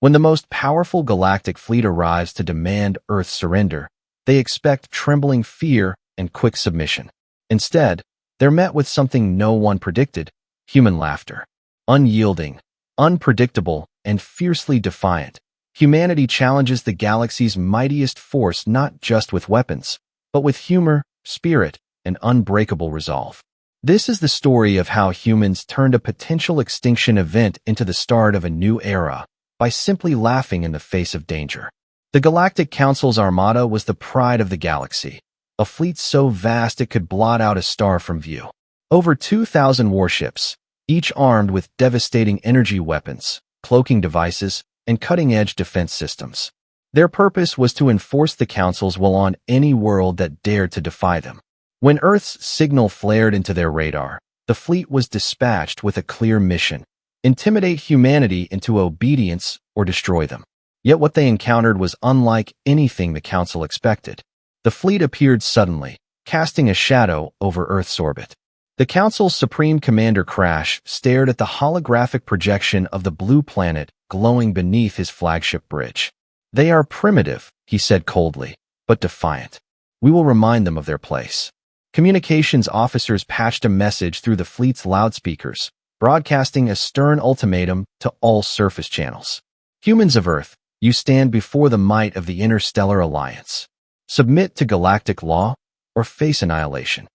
When the most powerful galactic fleet arrives to demand Earth's surrender, they expect trembling fear and quick submission. Instead, they're met with something no one predicted: human laughter. Unyielding, unpredictable, and fiercely defiant, humanity challenges the galaxy's mightiest force not just with weapons, but with humor, spirit, and unbreakable resolve. This is the story of how humans turned a potential extinction event into the start of a new era by simply laughing in the face of danger. The Galactic Council's armada was the pride of the galaxy, a fleet so vast it could blot out a star from view. Over 2,000 warships, each armed with devastating energy weapons, cloaking devices, and cutting-edge defense systems. Their purpose was to enforce the Council's will on any world that dared to defy them. When Earth's signal flared into their radar, the fleet was dispatched with a clear mission: intimidate humanity into obedience or destroy them. Yet what they encountered was unlike anything the Council expected. The fleet appeared suddenly, casting a shadow over Earth's orbit. The Council's Supreme Commander Crash stared at the holographic projection of the blue planet glowing beneath his flagship bridge. "They are primitive," he said coldly, "but defiant. We will remind them of their place." Communications officers patched a message through the fleet's loudspeakers, broadcasting a stern ultimatum to all surface channels. "Humans of Earth, you stand before the might of the Interstellar Alliance. Submit to galactic law or face annihilation."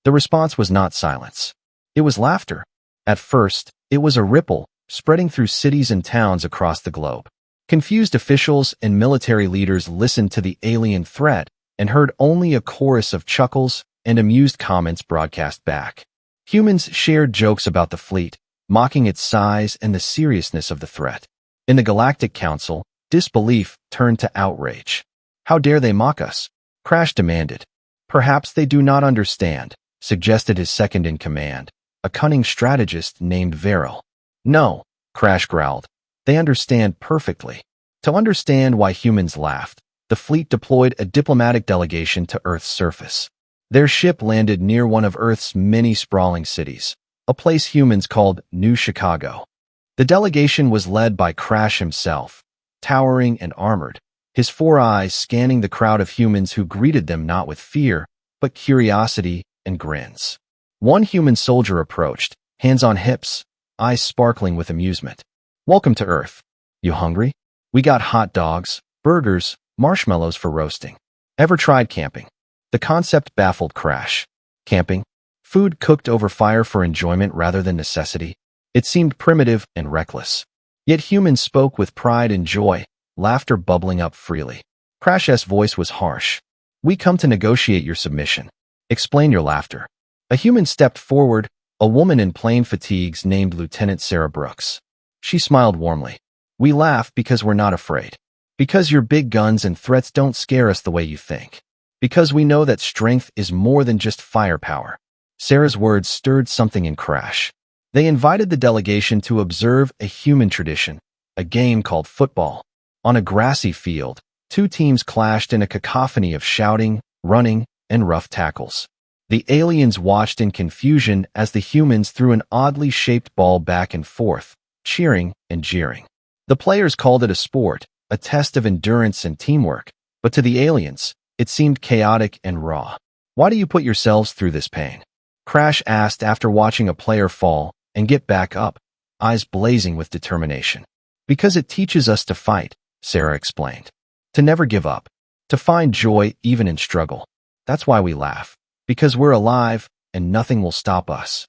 The response was not silence. It was laughter. At first, it was a ripple, spreading through cities and towns across the globe. Confused officials and military leaders listened to the alien threat and heard only a chorus of chuckles and amused comments broadcast back. Humans shared jokes about the fleet, mocking its size and the seriousness of the threat. In the Galactic Council, disbelief turned to outrage. "How dare they mock us?" Crash demanded. "Perhaps they do not understand," suggested his second-in-command, a cunning strategist named Veril. "No," Crash growled. "They understand perfectly." To understand why humans laughed, the fleet deployed a diplomatic delegation to Earth's surface. Their ship landed near one of Earth's many sprawling cities, a place humans called New Chicago. The delegation was led by Crash himself, towering and armored, his four eyes scanning the crowd of humans who greeted them not with fear, but curiosity and grins. One human soldier approached, hands on hips, eyes sparkling with amusement. "Welcome to Earth. You hungry? We got hot dogs, burgers, marshmallows for roasting. Ever tried camping?" The concept baffled Crash. Camping? Food cooked over fire for enjoyment rather than necessity? It seemed primitive and reckless. Yet humans spoke with pride and joy, laughter bubbling up freely. Crash's voice was harsh. "We come to negotiate your submission. Explain your laughter." A human stepped forward, a woman in plain fatigues named Lieutenant Sarah Brooks. She smiled warmly. "We laugh because we're not afraid. Because your big guns and threats don't scare us the way you think. Because we know that strength is more than just firepower." Sarah's words stirred something in Crash. They invited the delegation to observe a human tradition, a game called football. On a grassy field, two teams clashed in a cacophony of shouting, running, and rough tackles. The aliens watched in confusion as the humans threw an oddly shaped ball back and forth, cheering and jeering. The players called it a sport, a test of endurance and teamwork, but to the aliens, it seemed chaotic and raw. "Why do you put yourselves through this pain?" Crash asked after watching a player fall and get back up, eyes blazing with determination. "Because it teaches us to fight," Sarah explained. "To never give up. To find joy even in struggle. That's why we laugh. Because we're alive and nothing will stop us."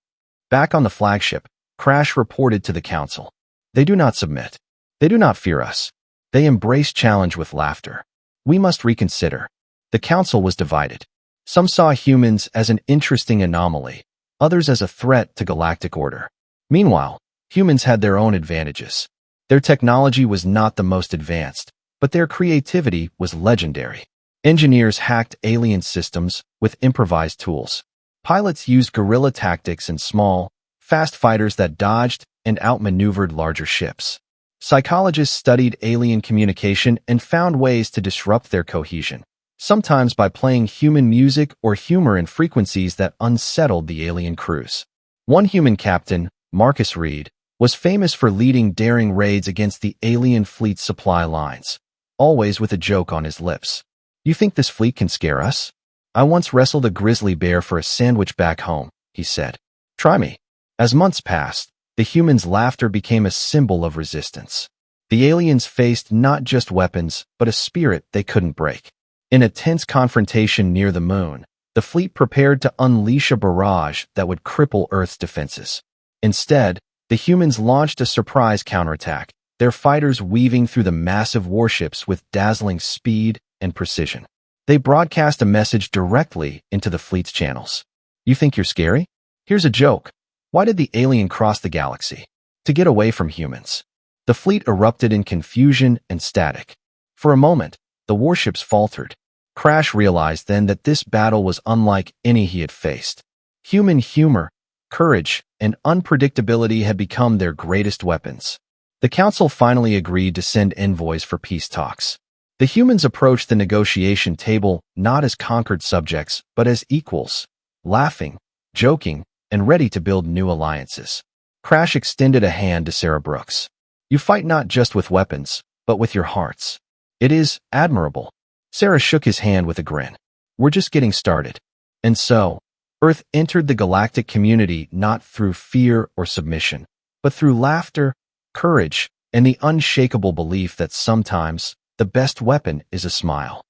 Back on the flagship, Crash reported to the Council. "They do not submit. They do not fear us. They embrace challenge with laughter. We must reconsider." The Council was divided. Some saw humans as an interesting anomaly, others as a threat to galactic order. Meanwhile, humans had their own advantages. Their technology was not the most advanced, but their creativity was legendary. Engineers hacked alien systems with improvised tools. Pilots used guerrilla tactics and small, fast fighters that dodged and outmaneuvered larger ships. Psychologists studied alien communication and found ways to disrupt their cohesion, sometimes by playing human music or humor in frequencies that unsettled the alien crews. One human captain, Marcus Reed, was famous for leading daring raids against the alien fleet's supply lines, always with a joke on his lips. "You think this fleet can scare us? I once wrestled a grizzly bear for a sandwich back home," he said. "Try me." As months passed, the humans' laughter became a symbol of resistance. The aliens faced not just weapons, but a spirit they couldn't break. In a tense confrontation near the moon, the fleet prepared to unleash a barrage that would cripple Earth's defenses. Instead, the humans launched a surprise counterattack, their fighters weaving through the massive warships with dazzling speed and precision. They broadcast a message directly into the fleet's channels. "You think you're scary? Here's a joke. Why did the alien cross the galaxy? To get away from humans." The fleet erupted in confusion and static. For a moment, the warships faltered. Crash realized then that this battle was unlike any he had faced. Human humor, courage, and unpredictability had become their greatest weapons. The council finally agreed to send envoys for peace talks. The humans approached the negotiation table not as conquered subjects, but as equals, laughing, joking, and ready to build new alliances. Crash extended a hand to Sarah Brooks. "You fight not just with weapons, but with your hearts. It is admirable." Sarah shook his hand with a grin. "We're just getting started." And so, Earth entered the galactic community not through fear or submission, but through laughter, courage, and the unshakable belief that sometimes the best weapon is a smile.